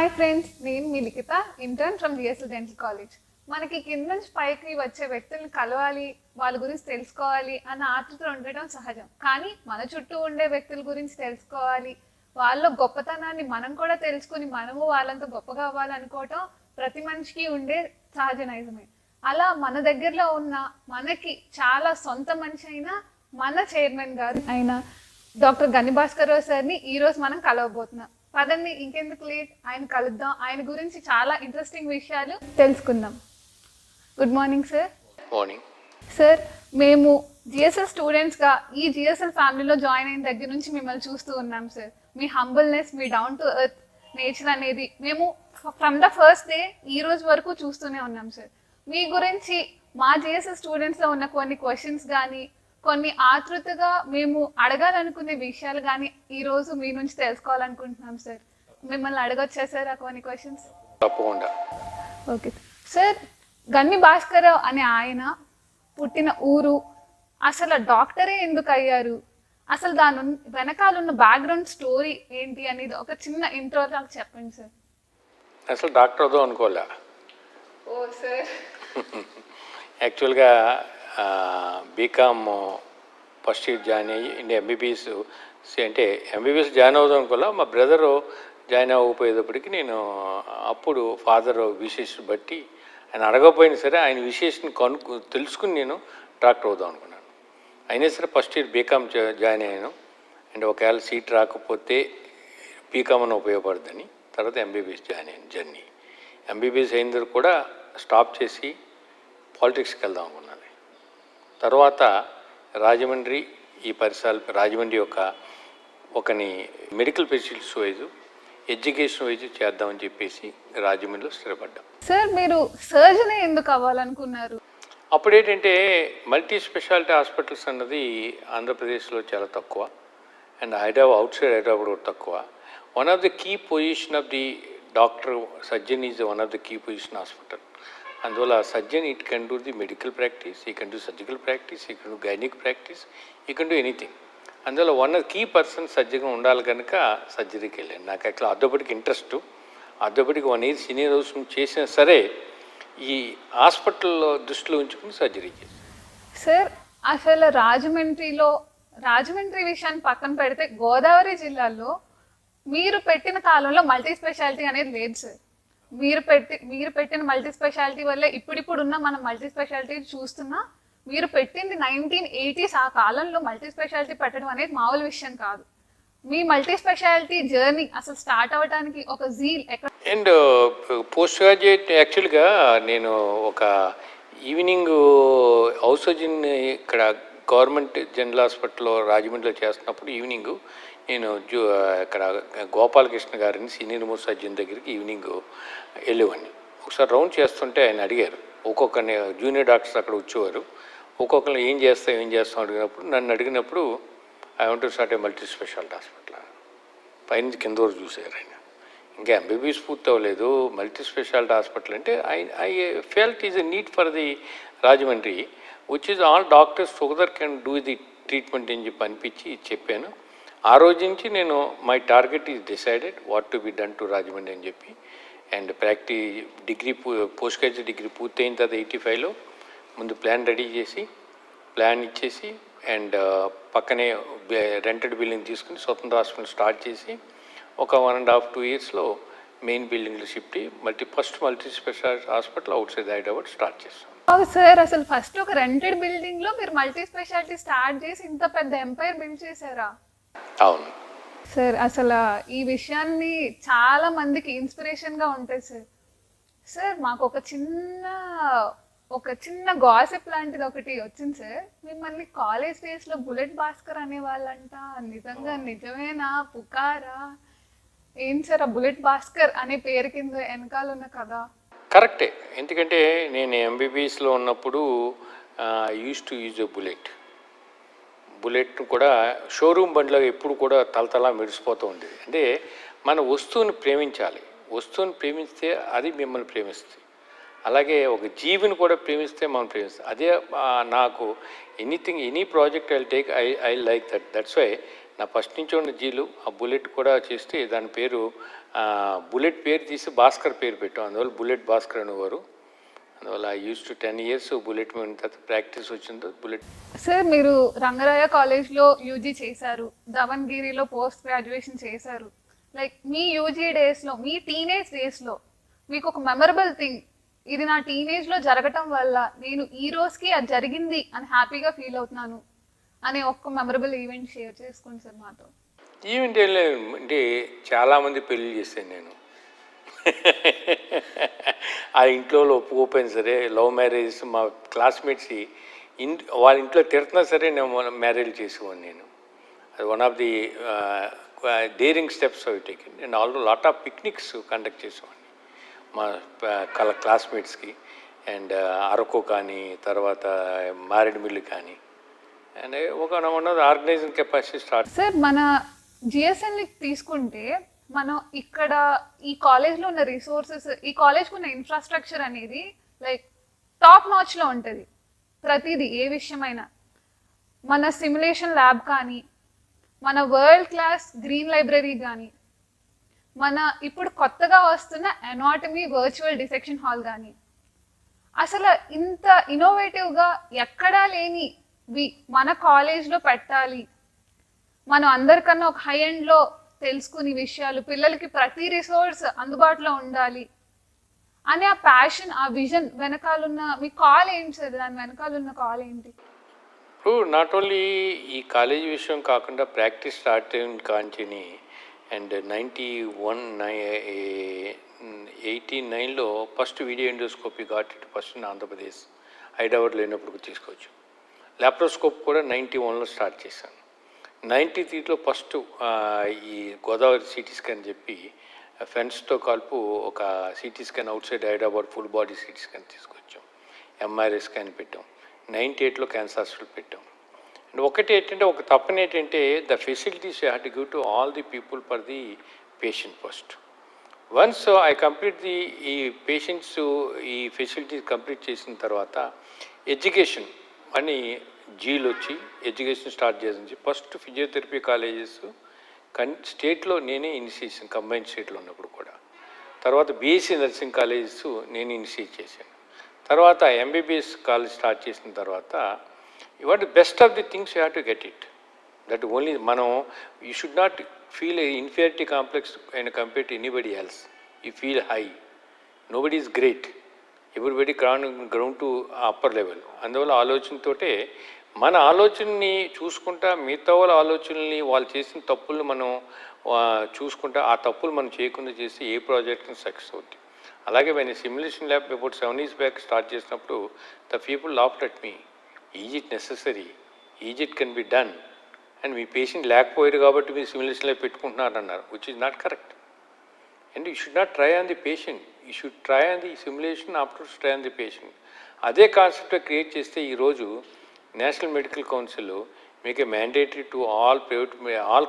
Hi friends, నేను మీ Likhitha, intern from GSL dental college. మనకి కింద నుంచి పైకి వచ్చే వ్యక్తులను కలవాలి, వాళ్ళ గురించి తెలుసుకోవాలి అన్న ఆతృత ఉండటం సహజం. కానీ మన చుట్టూ ఉండే వ్యక్తుల గురించి తెలుసుకోవాలి, వాళ్ళ గొప్పతనాన్ని మనం కూడా తెలుసుకుని మనము వాళ్ళంతా గొప్పగా అవ్వాలనుకోవటం ప్రతి మనిషికి ఉండే సహజ నైజమే. అలా మన దగ్గరలో ఉన్న మనకి చాలా సొంత మనిషి అయిన మన చైర్మన్ గారు అయిన డాక్టర్ గని భాస్కర్ రావు సార్ని ఈరోజు మనం కలవబోతున్నాం. పదండి, ఇంకెందుకు లేట్, ఆయన కలుద్దాం. ఆయన గురించి చాలా ఇంట్రెస్టింగ్ విషయాలు తెలుసుకుందాం. Good morning sir. Morning sir, మేము జిఎస్ఎల్ స్టూడెంట్స్గా ఈ జిఎస్ఎల్ ఫ్యామిలీలో జాయిన్ అయిన దగ్గర నుంచి మిమ్మల్ని చూస్తూ ఉన్నాం sir. Me humbleness, me down to earth nature అనేది మేము ఫ్రమ్ ద ఫస్ట్ డే ఈ రోజు వరకు చూస్తూనే ఉన్నాం సార్. మీ గురించి మా జిఎస్ఎల్ స్టూడెంట్స్లో ఉన్న కొన్ని క్వశ్చన్స్ కానీ, కొన్ని ఆతృతగా మేము అడగాలనుకునే విషయాలు కానీ ఈరోజు మీ నుంచి తెలుసుకోవాలనుకుంటున్నాం సార్. మిమ్మల్ని అడగొచ్చా సార్ ఆ కొన్ని క్వశ్చన్స్? తప్పకుండా. Okay sir. గని భాస్కర్ రావు అనే ఆయన పుట్టిన ఊరు, అసలు డాక్టరే ఎందుకు అయ్యారు, అసలు దాని వెనకాల ఉన్న బ్యాక్గ్రౌండ్ స్టోరీ ఏంటి అనేది ఒక చిన్న ఇంట్రో నాకు చెప్పండి సార్. అసలు డాక్టర్ అవుదాం అనుకోలే. ఓ సార్. యాక్చువల్గా బీకామ్ ఫస్ట్ ఇయర్ జాయిన్ అయ్యి ఎంబీబీఎస్ అంటే ఎంబీబీఎస్ జాయిన్ అవుదాం అనుకోలే. మా బ్రదరు జాయిన్ అవ్వకపోయేటప్పటికి నేను అప్పుడు ఫాదర్ విశేష్ బట్టి ఆయన అడగకపోయినా సరే ఆయన విశేషని తెలుసుకుని నేను డాక్టర్ అవుదాం అనుకున్నాను. అయినా సరే ఫస్ట్ ఇయర్ బీకామ్ జాయిన్ అయ్యాను. అండ్ ఒకవేళ సీట్ రాకపోతే బీకామ్ అని ఉపయోగపడుతుందని తర్వాత ఎంబీబీఎస్ జాయిన్ అయ్యాను. జర్నీ ఎంబీబీఎస్ అయిన తర్వాత కూడా స్టాప్ చేసి పాలిటిక్స్కి వెళ్దాం అనుకున్నాను. తర్వాత రాజమండ్రి ఈ పరిసరాలు రాజమండ్రి ఒకని medical facilities wise education wise చేద్దామని చెప్పేసి రాజమండ్రిలో స్థిరపడ్డాం. సార్, మీరు సర్జన్ ఎందుకు అవ్వాలనుకున్నారు? అప్పుడు ఏంటంటే మల్టీ స్పెషాలిటీ హాస్పిటల్స్ అన్నది ఆంధ్రప్రదేశ్లో చాలా తక్కువ, అండ్ అవుట్ సైడ్ హైదరాబాద్ కూడా తక్కువ. One of the key position of the doctor surgeon is one of the key position hospital. అందువల్ల surgeon it can do the medical practice, he can do surgical practice, he can do gynaec practice, he can do anything. అందువల్ల one of key person సర్జన్గా ఉండాలి కనుక సర్జరీకి వెళ్ళాను. నాకు actual orthopaedic interest. Orthopaedic 1 year senior house చేసినా సరే ఈ హాస్పిటల్లో దృష్టిలో ఉంచుకుని సర్జరీ చేశాను. సార్, అసలు రాజమండ్రి విషయాన్ని పక్కన పెడితే గోదావరి జిల్లాలో మీరు పెట్టిన కాలంలో మల్టీ స్పెషాలిటీ అనేది లేదు సార్. మీరు పెట్టిన మల్టీ స్పెషాలిటీ వల్లే ఇప్పుడున్న మనం మల్టీ స్పెషాలిటీ చూస్తున్నా. మీరు పెట్టింది 1980s. ఆ కాలంలో మల్టీ స్పెషాలిటీ పెట్టడం అనేది మామూలు విషయం కాదు. మీ మల్టీ స్పెషాలిటీ జర్నీ అసలు స్టార్ట్ అవ్వడానికి ఒక జీల్ ఎక్కడ? అండ్ పోస్ట్ గ్రాడ్యుయేట్ యాక్చువల్గా నేను ఒక ఈవినింగ్ హౌస్ సర్జన్ ఇక్కడ గవర్నమెంట్ జనరల్ హాస్పిటల్లో రాజమండ్రిలో చేస్తున్నప్పుడు ఈవినింగ్ నేను ఇక్కడ గోపాలకృష్ణ గారిని సీనియర్ మోస్ట్ సర్జన్ దగ్గరికి ఈవినింగ్ వెళ్ళేవాడిని. ఒకసారి రౌండ్ చేస్తుంటే ఆయన అడిగారు, ఒక్కొక్కరిని జూనియర్ డాక్టర్స్ అక్కడ వచ్చేవారు, ఒక్కొక్కరిని ఏం చేస్తాం అడిగినప్పుడు నన్ను అడిగినప్పుడు I want to start a multi speciality hospital. పైనుంచి కింద వరకు చూసారు ఆయన. ఇంకా ఎంబీబీఎస్ పూర్తి అవ్వలేదు, మల్టీ స్పెషాలిటీ హాస్పిటల్ అంటే I felt is a need for the Rajahmundry which is all doctors together can do the treatment అని చెప్పి అనిపించి చెప్పాను. ఆ రోజు నుంచి నేను my target is decided what to be done to Rajahmundry అని చెప్పి. And degree post graduate degree పూర్తయిన తర్వాత 85లో ముందు ప్లాన్ రెడీ చేసి ప్లాన్ ఇచ్చేసి అండ్ పక్కనే రెంటెడ్ బిల్డింగ్ తీసుకుని స్వతంత్ర హాస్పిటల్ స్టార్ట్ చేసి ఒక 1.5-2 yearsలో మెయిన్ బిల్డింగ్లో షిఫ్ట్ అయ్యి first multi speciality hospital out side Hyderabad start చేస్తాం. సార్, అసలు ఫస్ట్ ఒక రెంటెడ్ బిల్డింగ్లో మీరు మల్టీ స్పెషాలిటీ స్టార్ట్ చేసి ఇంత పెద్ద ఎంపైర్ బిల్డ్ చేశారా? అవును సార్, అసలు ఈ విషయాన్ని చాలా మందికి ఇన్స్పిరేషన్గా ఉంటుంది సార్. సార్, మాకు ఒక చిన్న గాసిప్ లాంటిది ఒకటి వచ్చింది సార్. మిమ్మల్ని కాలేజ్ డేస్లో బుల్లెట్ భాస్కర్ అనేవాళ్ళంట. నిజమేనా, పుకారా? ఏం సార్ ఆ బుల్లెట్ భాస్కర్ అనే పేరు కింద వెనకాల ఉన్న కదా? కరెక్టే. ఎందుకంటే నేను ఎంబీబీఎస్లో ఉన్నప్పుడు use to use a bullet కూడా షోరూమ్ బండిలో ఎప్పుడు కూడా తలతలా మెరిసిపోతూ ఉండేది. అంటే మన వస్తువుని ప్రేమించాలి. వస్తువుని ప్రేమిస్తే అది మిమ్మల్ని ప్రేమిస్తుంది. అలాగే ఒక జీవిని కూడా ప్రేమిస్తే మనం ప్రేమిస్తాం. అదే నాకు any project I like that's why నా ఫస్ట్ నుంచి ఉన్న జీలు ఆ బుల్లెట్ కూడా చేస్తే దాని పేరు బుల్లెట్ పేరు తీసి భాస్కర్ పేరు పెట్టాం, అందువల్ల బుల్లెట్ భాస్కర్ అనేవారు. అందువల్ల I use to 10 years bullet మీద తర్వాత ప్రాక్టీస్ వచ్చిందో బుల్లెట్. సార్ మీరు రంగరాయ కాలేజ్లో యూజీ చేశారు, దవన్గిరిలో పోస్ట్ గ్రాడ్యుయేషన్ చేశారు. లైక్ మీ యూజీ డేస్లో, మీ టీనేజ్ డేస్లో మీకు ఒక మెమరబుల్ థింగ్, ఇది నా టీనేజ్లో జరగటం వల్ల నేను ఈ రోజుకి అది జరిగింది అని హ్యాపీగా ఫీల్ అవుతున్నాను అనే ఒక్క మెమరబుల్ ఈవెంట్ షేర్ చేసుకోండి సార్ మాతో. ఈవెంట్ ఏం లేదు అంటే చాలామంది పెళ్ళి చేశాను నేను. ఆ ఇంట్లో ఒప్పుకోపోయినా సరే, లవ్ మ్యారేజెస్ మా క్లాస్మేట్స్ వాళ్ళ ఇంట్లో తిడుతున్నా సరే నేను మ్యారేజ్ చేసేవాడిని నేను. అది one of the daring steps అవి taking. And also lot of picnics conduct చేసేవాడిని మా క్లాస్మేట్స్కి. అండ్ అరకు కానీ, తర్వాత మారేడుమిల్లి కానీ, అండ్ ఒక ఆర్గనైజింగ్ కెపాసిటీ స్టార్ట్. సార్ మన జిఎస్ఎల్ని తీసుకుంటే మనం ఇక్కడ ఈ కాలేజ్లో ఉన్న రిసోర్సెస్, ఈ కాలేజ్కి ఉన్న ఇన్ఫ్రాస్ట్రక్చర్ అనేది లైక్ టాప్ నాచ్లో ఉంటుంది. ప్రతిదీ ఏ విషయమైనా మన సిమ్యులేషన్ ల్యాబ్ కానీ, మన వరల్డ్ క్లాస్ గ్రీన్ లైబ్రరీ కానీ, మన ఇప్పుడు కొత్తగా వస్తున్న ఎనాటమీ వర్చువల్ డిసెక్షన్ హాల్ కానీ, అసలు ఇంత ఇన్నోవేటివ్గా ఎక్కడా లేని మన కాలేజ్లో పెట్టాలి, మనం అందరికన్నా ఒక హై ఎండ్లో తెలుసుకునే విషయాలు, పిల్లలకి ప్రతి రిసోర్స్ అందుబాటులో ఉండాలి అనే ఆ ప్యాషన్, ఆ విజన్ వెనకాలన్న మీ కాల్ ఏంటి సార్? దాని వెనకాలన్న కాల్ ఏంటి? ఇప్పుడు నాట్ ఓన్లీ ఈ కాలేజీ విషయం కాకుండా ప్రాక్టీస్ స్టార్ట్ అయిన కాంచిని. అండ్ 89లో first video endoscopy got it first in Andhra Pradesh. Hyderabad లేనప్పుడు తీసుకోవచ్చు. లాప్రోస్కోప్ కూడా 91లో స్టార్ట్ చేశాను. 93లో ఫస్ట్ ఈ గోదావరి సిటీ స్కాన్ చెప్పి ఫ్రెండ్స్తో కలుపు ఒక CT scan out side Hyderabad full body CT scan తీసుకొచ్చాం. ఎంఆర్ఐ స్కాన్ పెట్టాం. 98లో క్యాన్సర్ హాస్పిటల్ పెట్టాం. అండ్ ఒకటి ఏంటంటే, ఒక తప్పని ఏంటంటే, the facilities you have to give to all the people for the patient first. Once I complete ఈ పేషెంట్స్ ఈ ఫెసిలిటీస్ కంప్లీట్ చేసిన తర్వాత ఎడ్యుకేషన్ అని జీలు వచ్చి ఎడ్యుకేషన్ స్టార్ట్ చేసి ఫస్ట్ ఫిజియోథెరపీ కాలేజెస్ స్టేట్లో నేనే ఇనిషియేషన్, కంబైన్డ్ స్టేట్లో ఉన్నప్పుడు కూడా. తర్వాత బీఎస్సీ నర్సింగ్ కాలేజెస్ నేను ఇనిషియేట్ చేశాను. తర్వాత ఎంబీబీఎస్ కాలేజ్ స్టార్ట్ చేసిన తర్వాత ఇవాట్ best of the things you have to get it. That only మనం you should not feel inferiority complex and compare to anybody else. You feel high. Nobody is great, everybody ground to upper level. అందువల్ల ఆలోచనతోటే మన ఆలోచనని చూసుకుంటా, మిగతా వాళ్ళ ఆలోచనల్ని, వాళ్ళు చేసిన తప్పులు మనం చూసుకుంటా, ఆ తప్పులు మనం చేయకుండా చేస్తే ఏ ప్రాజెక్ట్ని సక్సెస్ అవుతుంది. అలాగే నేను simulation lab about 7 years back start చేసినప్పుడు the people laughed at me. Is it necessary? Is it can be done? And మీ పేషెంట్ లేకపోయారు కాబట్టి మీరు సిమ్యులేషన్ ల్యాబ్ పెట్టుకుంటున్నారు అన్నారు, which is not correct. And you should not try on the patient, you should try on the simulation after try on the patient. అదే concept create చేస్తే ఈరోజు national medical council make a mandatory to all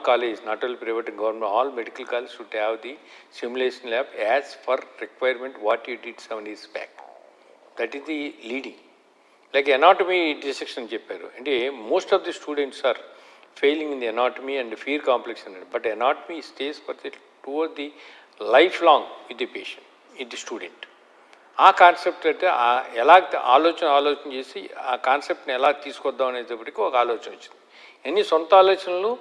colleges, not only private and government, all medical colleges should have the simulation lab as per requirement what you did 7 years back. That is the leading. Like anatomy dissection చెప్పారు అంటే most of the students are failing in the anatomy and fear complex, but anatomy stays for the toward the lifelong with the patient, with the student. ఆ concept అంటే ఎలా ఆలోచన చేసి ఆ కాన్సెప్ట్ని ఎలా తీసుకొద్దాం అనేటప్పటికీ ఒక ఆలోచన వచ్చింది. ఎన్ని సొంత ఆలోచనలు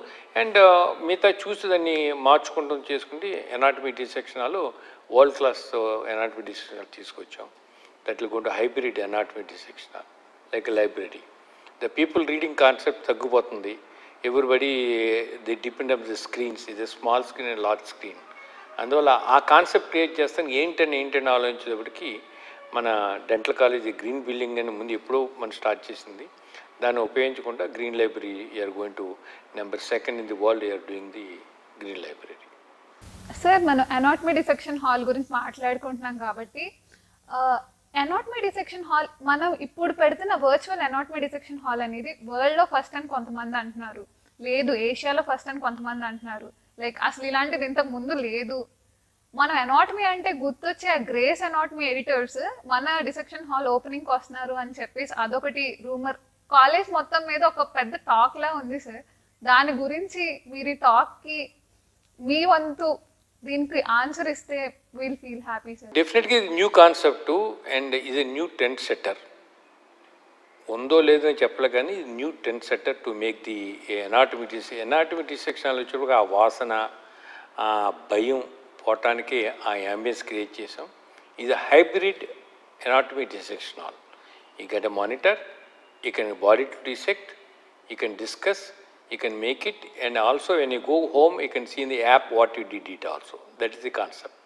అండ్ మిగతా చూసి దాన్ని మార్చుకుంటూ చేసుకుంటే ఎనాటమీ డిసెక్షనాలు వరల్డ్ క్లాస్ ఎనాటమీ డిసెక్షనాలు తీసుకొచ్చాం. That will go to hybrid anatomy dissectional like library. The people reading concept తగ్గిపోతుంది. Everybody the depend on the screens, ఇది small screen and large screen. అందువల్ల ఆ కాన్సెప్ట్ క్రియేట్ చేస్తాను. ఏంటని ఆలోచించేటప్పటికి మన డెంటల్ కాలేజీ గ్రీన్ బిల్డింగ్ అని ముందు ఎప్పుడో మనం స్టార్ట్ చేసింది. దాన్ని ఉపయోగించకుండా green library you're going to number 2 in the world you're doing the green library. Sir మనం ఎనాటమీ డిసెక్షన్ హాల్ గురించి మాట్లాడుకుంటున్నాం కాబట్టి ఎనాటమీ డిసెక్షన్ హాల్ మనం ఇప్పుడు పెడుతున్న వర్చువల్ ఎనాటమీ డిసెక్షన్ హాల్ అనేది వరల్డ్లో ఫస్ట్ అని కొంతమంది అంటున్నారు, లేదు ఏషియాలో ఫస్ట్ అని కొంతమంది అంటున్నారు. లైక్ అసలు ఇలాంటిది ఇంతకు ముందు లేదు. మనం ఎనాటమీ అంటే గుర్తొచ్చే గ్రేస్ ఎనాటమీ ఎడిటర్స్ మన డిసెక్షన్ హాల్ ఓపెనింగ్కి వస్తున్నారు అని చెప్పేసి అదొకటి రూమర్. కాలేజ్ మొత్తం మీద ఒక పెద్ద టాక్ లా ఉంది సార్. దాని గురించి మీరు ఈ టాక్కి మీ వంతు దీనికి ఆన్సర్ ఇస్తే విల్ ఫీల్ హ్యాపీ సార్? డెఫినెట్గా ఇది న్యూ కాన్సెప్ట్ అండ్ ఇది న్యూ ట్రెండ్ సెట్టర్. ఉందో లేదో చెప్పలే కానీ ఇది new trend setter to make the anatomy dissection వచ్చినప్పుడు ఆ వాసన, ఆ భయం పోవటానికి ఆ యాంబియన్స్ క్రియేట్ చేసాం. ఇది hybrid anatomy dissection hall. You get a monitor, you can body to dissect, you can discuss, you can make it, and also when you go home you can see in the app what you did it also. That is the concept.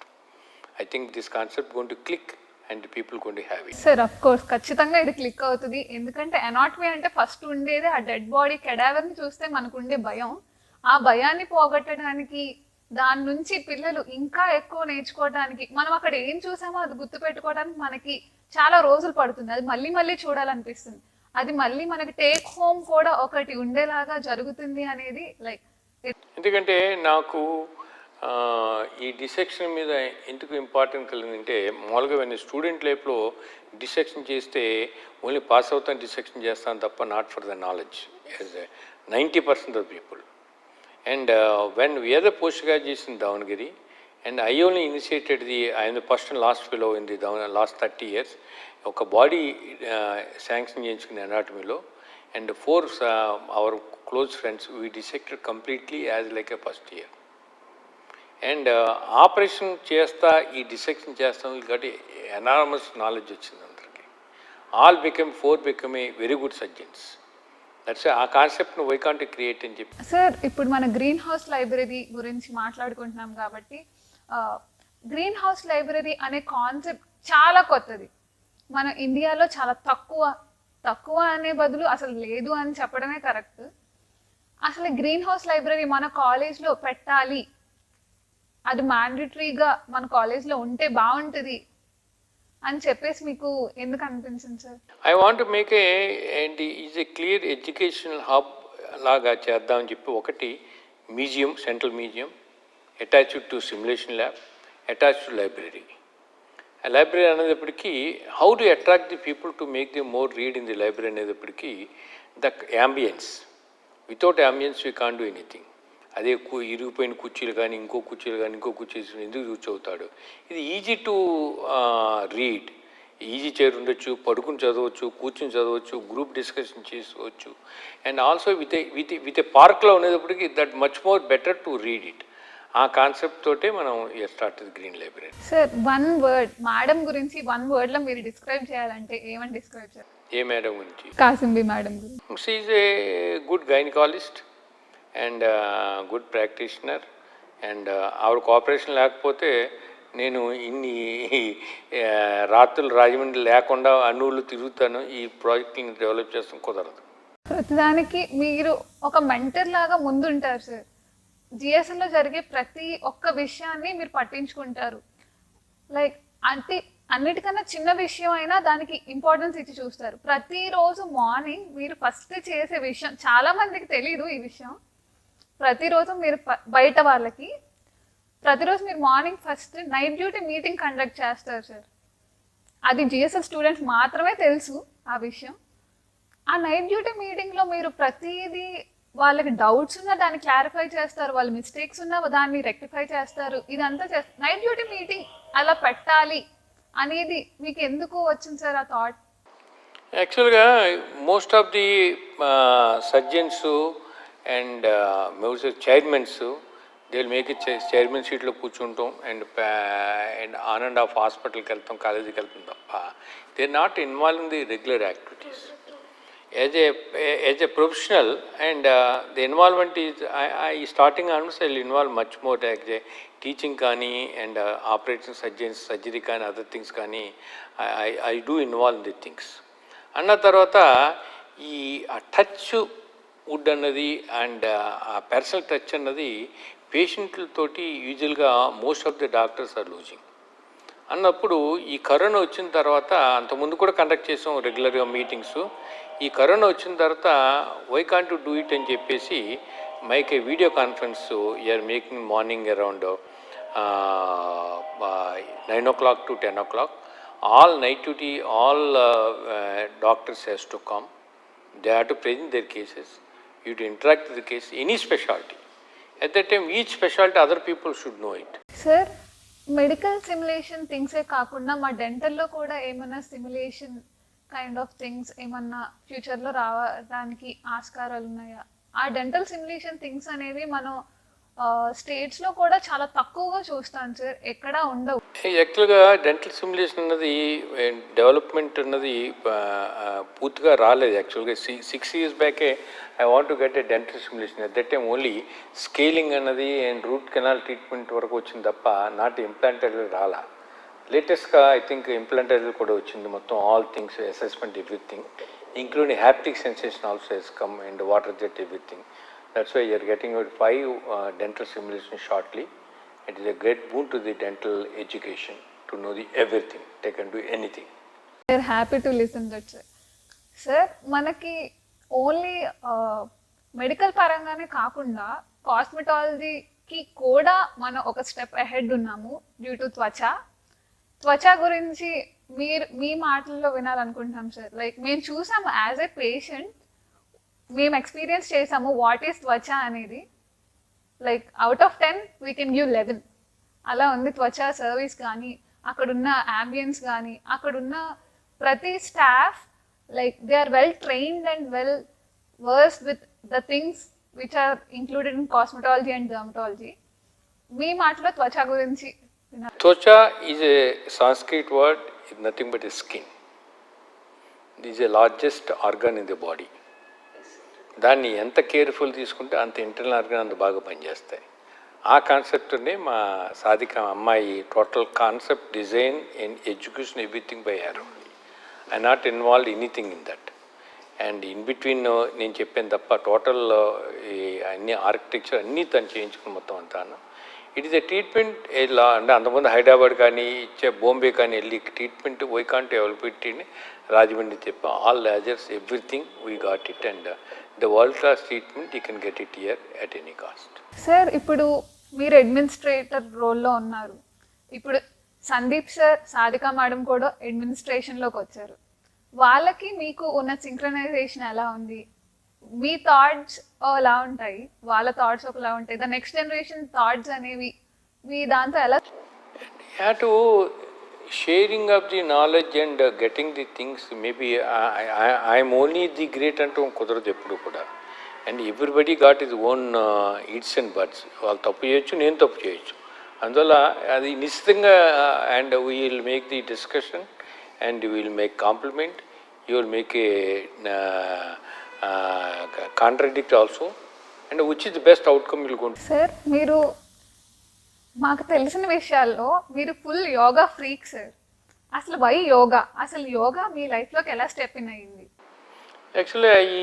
I think this concept going to click and people going to have it. Sir of course ఖచ్చితంగా ఇది click అవుతుంది. ఎందుకంటే anatomy అంటే first ఉండేది ఆ dead body కెడావర్ని చూస్తే మనకు ఉండే భయం. ఆ భయాన్ని పోగొట్టడానికి, దాని నుంచి పిల్లలు ఇంకా ఎక్కువ నేర్చుకోవడానికి, మనం అక్కడ ఏం చూసామో అది గుర్తుపెట్టుకోవడానికి మనకి చాలా రోజులు పడుతుంది. అది మళ్ళీ మళ్ళీ చూడాలనిపిస్తుంది. అది మళ్ళీ మనకి టేక్ హోమ్ కూడా ఒకటి ఉండేలాగా జరుగుతుంది అనేది లైక్. ఎందుకంటే నాకు ఈ డిసెక్షన్ మీద ఎందుకు ఇంపార్టెంట్ కలిగిందంటే, మామూలుగా నేను స్టూడెంట్ లైఫ్లో డిసెక్షన్ చేస్తే ఓన్లీ పాస్ అవుతాను, డిసెక్షన్ చేస్తాను తప్ప not for the knowledge as 90% of people. And when we are the post graduates in Davanagere, and I only initiated I am the first and last fellow in the last 30 years. ఒక body sanction చేయించుకునే అనాటమీలో, and 4 our close friends we dissected completely as like a first year. And operation చేస్తా ఈ dissection చేస్తాం కాబట్టి enormous knowledge వచ్చింది అందరికీ. All become 4 become a very good surgeons. That's ఆ కాన్సెప్ట్ను వై కాంట్ క్రియేట్ అని చెప్పి. సార్ ఇప్పుడు మన గ్రీన్ హౌస్ లైబ్రరీ గురించి మాట్లాడుకుంటున్నాం కాబట్టి, గ్రీన్ హౌస్ లైబ్రరీ అనే కాన్సెప్ట్ చాలా కొత్తది. మన ఇండియాలో చాలా తక్కువ అనే బదులు అసలు లేదు అని చెప్పడమే కరెక్ట్. అసలు గ్రీన్ హౌస్ లైబ్రరీ మన కాలేజ్లో పెట్టాలి, అది మ్యాండేటరీగా మన కాలేజ్లో ఉంటే బాగుంటుంది అని చెప్పేసి మీకు ఎందుకు అనిపించింది sir? I want make is a clear educational hub లాగా చేద్దామని చెప్పి, ఒకటి museum, central museum attached to simulation lab, attached to library. ఆ లైబ్రరీ అనేటప్పటికీ how to attract the people to make the more read in the library అనేటప్పటికీ the ambience. Without ambience we can't do anything. అదే ఇరిగిపోయిన కుర్చీలు కానీ ఇంకో కుర్చీలు కానీ ఇంకో కుర్చీలు ఎందుకు కూర్చోవుతాడు? ఇది easy to read, easy chair ఉండొచ్చు, పడుకుని చదవచ్చు, కూర్చుని చదవచ్చు, గ్రూప్ డిస్కషన్ చేసుకోవచ్చు. అండ్ ఆల్సో విత్ ఏ పార్క్లో ఉండేటప్పటికి that much more better to read it. ఆ కాన్సెప్ట్ తోటే మనం start green library. Sir one word madam గురించి 1 word లో మీరు డిస్క్రైబ్ చేయాలంటే ఏమని డిస్క్రైబ్ చేయాలి? ఏ మేడం గురించి? కాసింబి మేడం గురించి. She is a good gynaecologist and good practitioner. And ఆవిడ కోఆపరేషన్ లేకపోతే నేను ఇన్ని రాత్రులు రాజమండ్రి లేకుండా అన్నూళ్ళు తిరుగుతాను, ఈ ప్రాజెక్ట్ని డెవలప్ చేస్తాం కుదరదు. ప్రతిదానికి మీరు ఒక మెంటర్ లాగా ముందుంటారు సార్. జిఎస్ఎల్లో జరిగే ప్రతి ఒక్క విషయాన్ని మీరు పట్టించుకుంటారు. లైక్ అంటే అన్నిటికన్నా చిన్న విషయం అయినా దానికి ఇంపార్టెన్స్ ఇచ్చి చూస్తారు. ప్రతిరోజు మార్నింగ్ మీరు ఫస్ట్ చేసే విషయం చాలా మందికి తెలీదు ఈ విషయం. ప్రతిరోజు మీరు బయట వాళ్ళకి ప్రతిరోజు మీరు morning first night duty meeting conduct చేస్తారు సార్. అది జిఎస్ఎల్ స్టూడెంట్స్ మాత్రమే తెలుసు ఆ విషయం. ఆ నైట్ డ్యూటీ మీటింగ్లో మీరు ప్రతిదీ వాళ్ళకి డౌట్స్ ఉన్నా దాన్ని క్లారిఫై చేస్తారు, వాళ్ళ మిస్టేక్స్ ఉన్నా దాన్ని రెక్టిఫై చేస్తారు. ఇదంతా చేస్తారు. నైట్ డ్యూటీ మీటింగ్ అలా పెట్టాలి అనేది మీకు ఎందుకు వచ్చింది సార్ ఆ థాట్? యాక్చువల్గా most of the surgeons and chairmans they will make it chairman సీట్లో కూర్చుంటాం అండ్ ఆన్ అండ్ ఆఫ్ హాస్పిటల్కి వెళ్తాం, కాలేజీకి వెళ్తాం తప్ప they are not involve in the regular activities. As a professional and the involvement is I starting onwards I will involve much more like teaching kani and operating surgeons, surgery kani, other things kani I do involve in the things. Anna tarvata ee touch wood annadi and personal touch annadi patient toti usual ga most of the doctors are losing. అన్నప్పుడు ఈ corona వచ్చిన తర్వాత అంతకుముందు కూడా conduct చేసాం రెగ్యులర్గా meetings. ఈ corona వచ్చిన తర్వాత వై కాంట్ డూ ఇట్ అని చెప్పేసి make a video conference you're making morning around 9 o'clock to 10 o'clock. All night duty, all doctors has to come. They have to present their cases. You to interact with the case, any specialty. At that time, each specialty, other people should know it. Sir medical simulation థింగ్సే కాకుండా మా డెంటల్లో కూడా ఏమన్నా simulation kind of things ఏమన్నా ఫ్యూచర్లో రావడానికి ఆస్కారాలు ఉన్నాయా? ఆ డెంటల్ సిమ్యులేషన్ థింగ్స్ అనేవి మనం స్టేట్స్లో కూడా చాలా తక్కువగా చూస్తాం సార్, ఎక్కడా ఉండవు. యాక్చువల్గా డెంటల్ సిమ్యులేషన్ అన్నది డెవలప్మెంట్ అన్నది పూర్తిగా రాలేదు. యాక్చువల్గా 6 years బ్యాకే I want to get a dental simulation. At that time only scaling అన్నది అండ్ రూట్ కెనాల్ ట్రీట్మెంట్ వరకు వచ్చింది తప్ప నాట్ ఇంప్లాంటెడ్ రాలా. లేటెస్ట్గా ఐ థింక్ ఇంప్లాంటెడ్ కూడా వచ్చింది. మొత్తం all things assessment everything including haptic sensation also he's come and water jet everything. That's why you're getting 5 dental simulations shortly. It is a great boon to the dental education to know the everything. They can do anything. We're happy to listen that, sir. Sir, మనకి only medical పరంగానే కాకుండా కాస్మెటాలజీకి కూడా మనం ఒక step ahead ఉన్నాము due to త్వచ గురించి మీ మాటల్లో వినాలనుకుంటున్నాం sir. Like మేము చూసాము యాజ్ ఎ పేషెంట్, మేము ఎక్స్పీరియన్స్ చేసాము వాట్ ఈస్ త్వచ అనేది. Like out of 10 we can give 11. అలా ఉంది త్వచ సర్వీస్ కానీ, అక్కడున్న అంబియన్స్ కానీ, అక్కడున్న ప్రతి staff like they are well trained and well versed with the things which are included in cosmetology and dermatology. మీ మాటలో త్వచ గురించి Twacha is a Sanskrit word, it's nothing but a skin. It is the largest organ in the body. దాన్ని ఎంత careful తీసుకుంటే అంత internal organ అంత బాగా పనిచేస్తాయి. ఆ కాన్సెప్ట్ని మా సాధిక అమ్మాయి total concept design and education everything by her only. I not involved anything in that. And in between నేను చెప్పాను తప్ప టోటల్ అన్ని ఆర్కిటెక్చర్ అన్నీ తను చేయించుకుని మొత్తం అంతాను. ఇట్ ఈస్ ఎ ట్రీట్మెంట్ ఇలా అంటే అంతకుముందు హైదరాబాద్ కానీ బాంబే కానీ వెళ్ళి ట్రీట్మెంట్ వై కాంట్ అవైలబిలిటీని రాజమండ్రి చెప్పాం. All lasers everything we got it and the world class treatment you can get it here at any cost. Sir ఇప్పుడు మీరు అడ్మినిస్ట్రేటర్ రోల్లో ఉన్నారు. ఇప్పుడు సందీప్ సార్, సాధిక మేడం కూడా అడ్మినిస్ట్రేషన్లోకి వచ్చారు. వాళ్ళకి మీకు ఉన్న సింక్రనైజేషన్ ఎలా ఉంది? మీ థాట్స్ ఎలా ఉంటాయి, వాళ్ళ థాట్స్ ఒకలా ఉంటాయి. ద నెక్స్ట్ జనరేషన్ థాట్స్ అనేవి మీ దాంతో ఎలా? To sharing of the knowledge and getting the things maybe I'm only the great అంటూ కుదరదు ఎప్పుడు కూడా. And everybody got his own its and birds. వాళ్ళు తప్పు చేయొచ్చు, నేను తప్పు చేయొచ్చు. అందువల్ల అది నిశ్చితంగా and we will make the discussion and you will make compliment, you will make a contradict also and which is the best outcome will go. Sir మీరు మాకు తెలిసిన విషయాల్లో మీరు ఫుల్ యోగా ఫ్రీక్ సార్. అసలు వై యోగా? అసలు yoga మీ లైఫ్లోకి ఎలా స్టెప్ ఇన్ అయ్యింది? యాక్చువల్లీ ఈ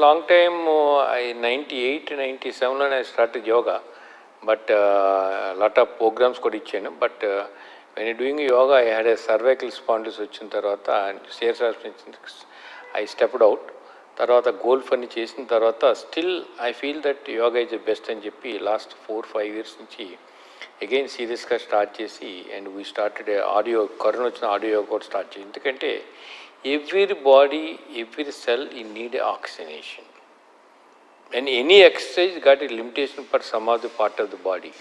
లాంగ్ టైమ్ 98, 97లో నేను start yoga. But lot of programmes కూడా ఇచ్చాను. But when you doing yoga I had a cervical స్పాండిస్ వచ్చిన తర్వాత షేర్స్ ఐ స్టెప్డ్ అవుట్. తర్వాత గోల్ఫ్ అని చేసిన తర్వాత still I feel that yoga is the best అని చెప్పి లాస్ట్ 4-5 years నుంచి అగైన్ సీరియస్గా స్టార్ట్ చేసి and we started audio, corona వచ్చిన ఆడియో కూడా స్టార్ట్ చేసి. ఎందుకంటే every body, every cell in need oxygenation and any exercise got a limitation for some of the part of the body.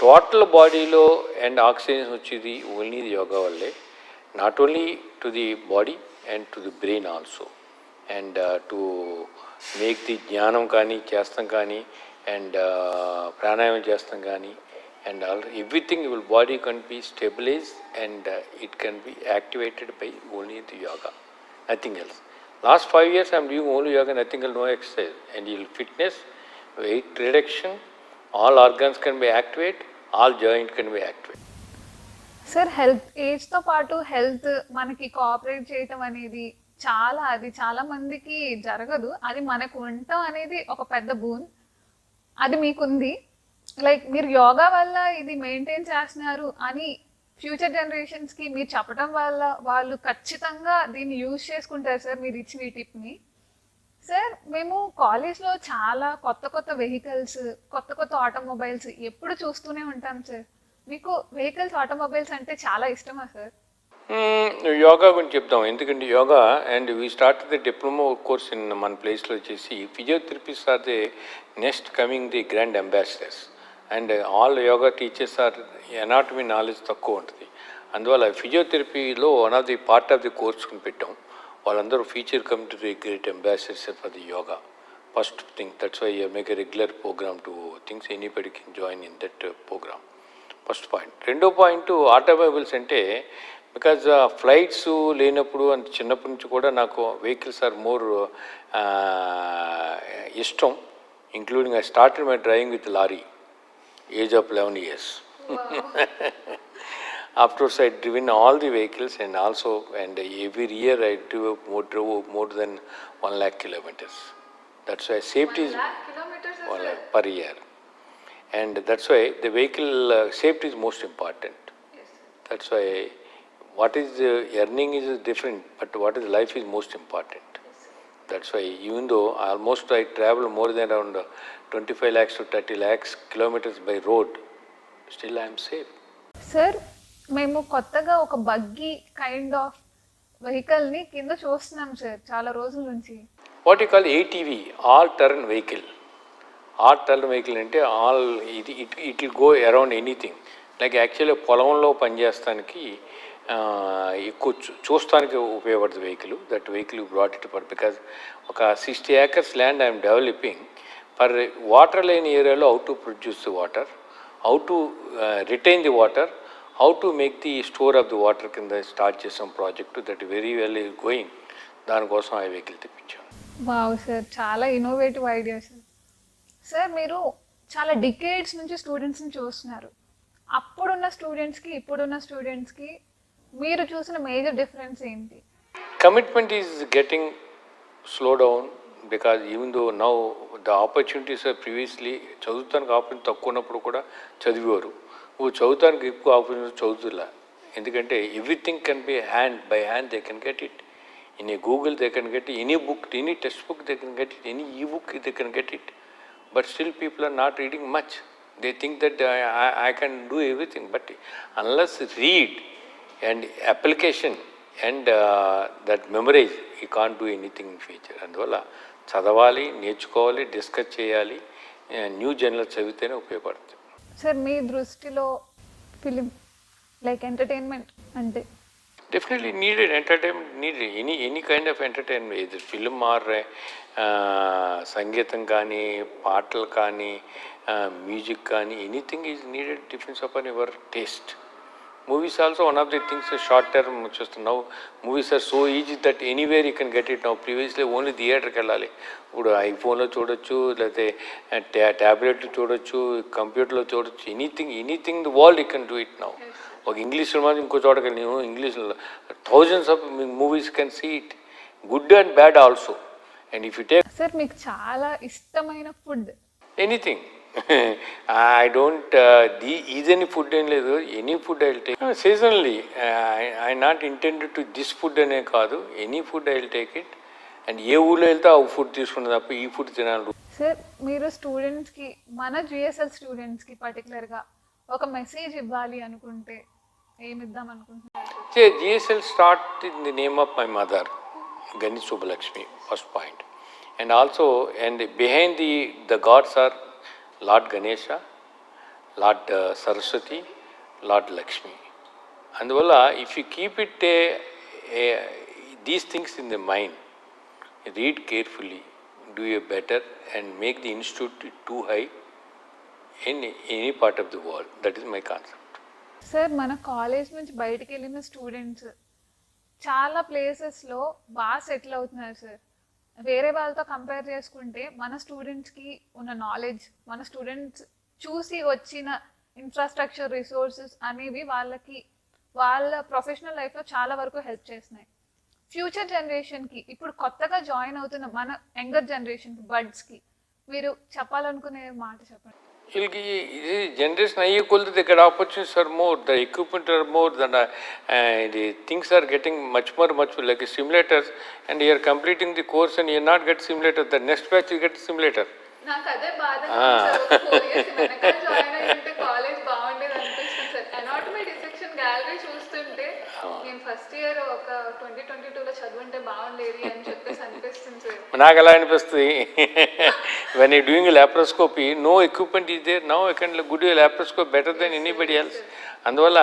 Total బాడీలో and oxygen వచ్చేది only yoga వల్లే. Not only to the body and to the brain also. And to make the జ్ఞానం కానీ చేస్తాం కానీ and pranayama చేస్తాం కానీ and everything your body can be stabilize and it can be activated by only the yoga, nothing else. Last 5 years I'm doing only yoga, nothing else, no exercise. And your fitness, weight reduction, all organs can be activate, all joint can be activate. Sir health, ఏజ్తో పాటు health మనకి cooperate చేయటం అనేది చాలా మందికి జరగదు. అది మనకు ఉండటం అనేది ఒక పెద్ద బూన్. అది మీకుంది. లైక్ మీరు యోగా వల్ల ఇది మెయింటైన్ చేస్తున్నారు అని ఫ్యూచర్ జనరేషన్స్కి మీరు చెప్పడం వల్ల వాళ్ళు ఖచ్చితంగా దీన్ని యూజ్ చేసుకుంటారు సార్, మీరు ఇచ్చిన ఈ టిప్ని. సార్ మేము కాలేజ్లో చాలా కొత్త వెహికల్స్, కొత్త ఆటోమొబైల్స్ ఎప్పుడు చూస్తూనే ఉంటాం సార్. మీకు వెహికల్స్, ఆటోమొబైల్స్ అంటే చాలా ఇష్టమా సార్? యోగా గురించి చెప్తాం. ఎందుకంటే yoga and we start the diploma course in మన ప్లేస్లో వచ్చేసి physiotherapist are the next coming the grand ambassadors. And all yoga teachers are anatomy knowledge తక్కువ ఉంటుంది. అందువల్ల ఫిజియోథెరపీలో one of the part of the కోర్స్ని పెట్టాం. వాళ్ళందరూ feature come to the great ambassadors for the yoga. First thing, that's why make a regular programme to things anybody can join in that programme. First point. రెండో point automobiles అంటే because flights లేనప్పుడు అంత చిన్నప్పటి నుంచి కూడా నాకు vehicles are more ఇష్టం. Including I started my driving with lorry age of 11 years. Afterwards I driven all the vehicles and also and every year I drove more than 1 lakh kilometers. That's why safety is 1 lakh kilometers as 1 well. lakh per year. And that's why the vehicle safety is most important. Yes, sir. That's why what is earning is different, but what is life is most important. Yes, sir. That's why even though almost I travel more than around 25 lakhs to 30 lakhs kilometers by road, still I am safe. Sir మేము కొత్తగా ఒక buggy kind of వెహికల్ని కింద చూస్తున్నాం sir చాలా రోజుల నుంచి. What you call ATV, all terrain vehicle. All terrain vehicle అంటే all it will go around anything. Like actually పొలంలో పనిచేస్తానికి ఎక్కువ చూస్తానికి ఉపయోగపడుతుంది vehicle. That vehicle brought it for because ఒక 60 acres land I'm developing for water లేని ఏరియాలో how to produce the water, how to retain the water, how to make the store of the water కింద start చేసాం project. That very well is going. దానికోసం ఆ vehicle తెప్పించాం. Wow sir, చాలా innovative idea sir. Sir మీరు చాలా decades నుంచి స్టూడెంట్స్ని చూస్తున్నారు. అప్పుడున్న స్టూడెంట్స్కి ఇప్పుడున్న స్టూడెంట్స్కి మీరు చూసిన మేజర్ డిఫరెన్స్ ఏంటి? Commitment is getting slow down because even though now the opportunities are previously చదువుతానికి ఆపర్చునిటీ తక్కువ ఉన్నప్పుడు కూడా చదివేవారు. నువ్వు చదువుతానికి ఎక్కువ ఆపర్చునిటీ చదువుతులా. ఎందుకంటే everything can be by hand they can get it. In a Google they can get any book, any textbook they can get it, any e-book they can get it. But still people are not reading much. They think that I can do everything. But unless read and application and that memorize, you can't do anything in future. అందువల్ల చదవాలి, నేర్చుకోవాలి, discuss చేయాలి, new journal చదివితేనే ఉపయోగపడుతుంది. Sir మీ దృష్టిలో film like entertainment అంటే? Definitely needed entertainment, needed any kind of entertainment, either film or సంగీతం కానీ, పాటలు కానీ, మ్యూజిక్ కానీ, anything is needed, depends upon your taste. Movies also one of the things short term just now movies are so easy that anywhere you can get it now. Previously only theater కి వెళ్ళాలి. ఇప్పుడు ఐఫోన్లో చూడొచ్చు, లేకపోతే ట్యాబ్లెట్లో చూడొచ్చు, కంప్యూటర్లో చూడొచ్చు, anything the world you can do it now. ఒక English cinema ఇంకో చోటకి నేను ఇంగ్లీష్లో thousands of movies can see it, good and bad also. And if you take sir మీకు చాలా ఇష్టమైన food? Anything. I don't is any food ఏం లేదు, any food I will take seasonally. I not intended to this food అనే కాదు, any food I will take it. And ఏ ఊళ్ళో వెళ్తే ఆ ఫుడ్ తీసుకున్నది తప్ప ఈ ఫుడ్ తినాలి. సార్ మీరు స్టూడెంట్స్కి, మన జిఎస్ఎల్ స్టూడెంట్స్కి పర్టికులర్గా ఒక మెసేజ్ ఇవ్వాలి అనుకుంటే ఏమి ఇద్దాం అనుకుంటున్నారు? GSL start in the name of my mother Gani Subbalakshmi, first point. And also and behind the gods are Lord Ganesha, Lord Saraswati, Lord Lakshmi. అందువల్ల if you keep it these things in the mind, read carefully, do a better and make the institute too high in any part of the world. That is my concept. Sir మన college నుంచి బయటికి వెళ్ళిన students చాలా ప్లేసెస్లో బాగా settle అవుతున్నారు sir. వేరే వాళ్ళతో కంపేర్ చేసుకుంటే మన స్టూడెంట్స్కి ఉన్న నాలెడ్జ్, మన స్టూడెంట్స్ చూసి వచ్చిన ఇన్ఫ్రాస్ట్రక్చర్, రిసోర్సెస్ అనేవి వాళ్ళకి వాళ్ళ ప్రొఫెషనల్ లైఫ్లో చాలా వరకు హెల్ప్ చేస్తున్నాయి. ఫ్యూచర్ జనరేషన్కి, ఇప్పుడు కొత్తగా జాయిన్ అవుతున్న మన యంగర్ జనరేషన్కి, బడ్స్కి మీరు చెప్పాలనుకునే మాట చెప్పండి. Generation అయ్యే కొలది the opportunities are more, the equipment are more, the things are getting much more like simulators, and you are completing the course and you not get simulator, the next batch you get simulator. నాకు అదే బాధ. 4 years వెనకాల join అయ్యింటే college బాగుండేది అనిపిస్తుంది sir. Anatomy dissection gallery చూసి చూస్తుంటే నేను first year ఒక 2022లో చదువుంటే బాగుండేది అని చెప్పేసి అనిపిస్తుంది సార్. నాకు ఎలా అనిపిస్తుంది when you doing laparoscopy no equipment is there now I can good laparoscope better than anybody else. అందువల్ల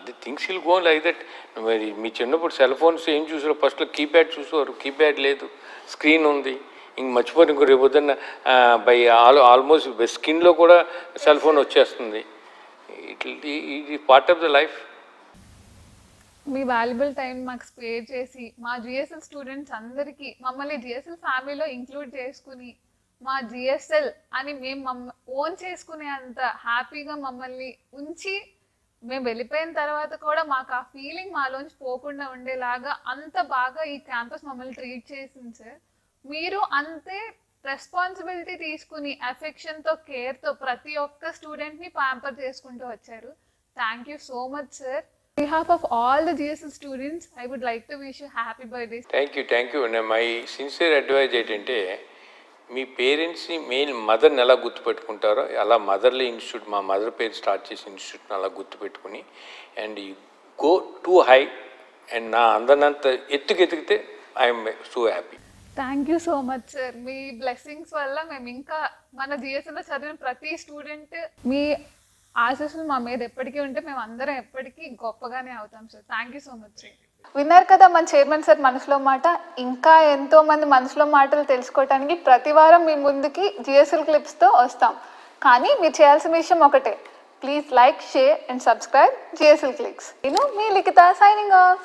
the things will go like that. మరి మీ చిన్నప్పుడు సెల్ ఫోన్స్ ఏం చూసారు? ఫస్ట్లో కీప్యాడ్ చూసేవారు, కీప్యాడ్ లేదు, స్క్రీన్ ఉంది. ఇంక మర్చిపోతే ఇంకో రేపు పొద్దున్న బై ఆల్మోస్ట్ స్కిన్లో కూడా సెల్ ఫోన్ వచ్చేస్తుంది. ఇది part of the life. Me valuable time మాకు స్పేర్ చేసి మా జిఎస్ఎల్ స్టూడెంట్స్ అందరికీ మమ్మల్ని జిఎస్ఎల్ ఫ్యామిలీలో ఇంక్లూడ్ చేసుకుని మా జిఎస్ఎల్ అని మేము ఓన్ చేసుకునే అంత హ్యాపీగా మమ్మల్ని ఉంచి మేము వెళ్ళిపోయిన తర్వాత కూడా మాకు ఆ ఫీలింగ్ మాలోంచి పోకుండా ఉండేలాగా అంత బాగా ఈ క్యాంపస్ మమ్మల్ని ట్రీట్ చేసింది సార్. మీరు అంతే రెస్పాన్సిబిలిటీ తీసుకుని అఫెక్షన్తో కేర్తో ప్రతి ఒక్క స్టూడెంట్ని ప్యాంపర్ చేసుకుంటూ వచ్చారు. Thank you so much sir. On behalf of all the GSL students, I would like to wish you happy birthday. Thank you. My sincere advice ఏంటంటే మీ పేరెంట్స్ని మెయిన్ మదర్ని ఎలా గుర్తుపెట్టుకుంటారో అలా మదర్లీ ఇన్స్టిట్యూట్, మా మదర్ పేరు స్టార్ట్ చేసిన ఇన్స్టిట్యూట్ని అలా గుర్తుపెట్టుకుని and you go too high and నా అందరినంత ఎత్తుకెతికితే I'm so happy. Thank you so much sir. మీ బ్లెస్సింగ్స్ వల్ల మేము ఇంకా మన జిఎస్ఎల్లో చదివిన ప్రతి స్టూడెంట్ మీ ఆశీస్సులు మా మీద ఎప్పటికీ ఉంటే మేము అందరం ఎప్పటికీ గొప్పగానే అవుతాం sir. Thank you so much sir. విన్నారు కదా మన చైర్మన్ సార్ మనసులో మాట. ఇంకా ఎంతో మంది మనసులో మాటలు తెలుసుకోవడానికి ప్రతి వారం మీ ముందుకి జిఎస్ఎల్ క్లిప్స్తో వస్తాం. కానీ మీరు చేయాల్సిన విషయం ఒకటే, please like, share and subscribe GSL clicks. నేను మీ లిఖిత సైనింగ్ ఆఫ్.